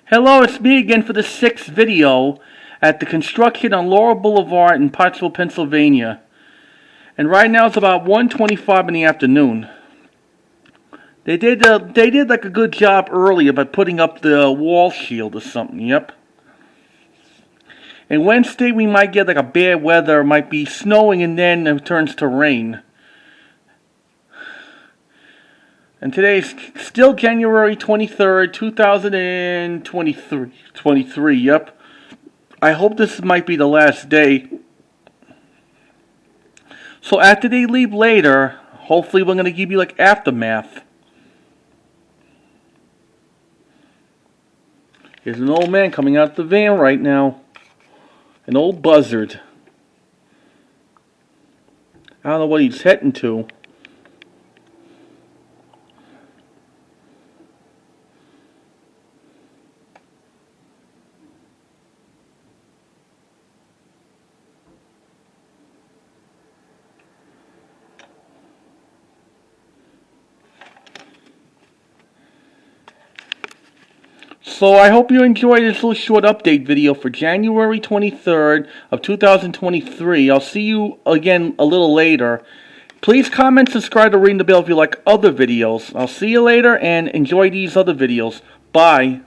Hello, it's me again for the 6th video at the construction on Laurel Boulevard in Pottsville, Pennsylvania. And right now it's about 1:25 in the afternoon. They did like a good job earlier by putting up the wall shield or something, yep. And Wednesday we might get like a bad weather, it might be snowing and then it turns to rain. And today is still January 23rd, 2023, yep. I hope this might be the last day. So after they leave later, hopefully we're going to give you like aftermath. There's an old man coming out the van right now. An old buzzard. I don't know what he's heading to. So I hope you enjoyed this little short update video for January 23rd of 2023. I'll see you again a little later. Please comment, subscribe, or ring the bell if you like other videos. I'll see you later and enjoy these other videos. Bye.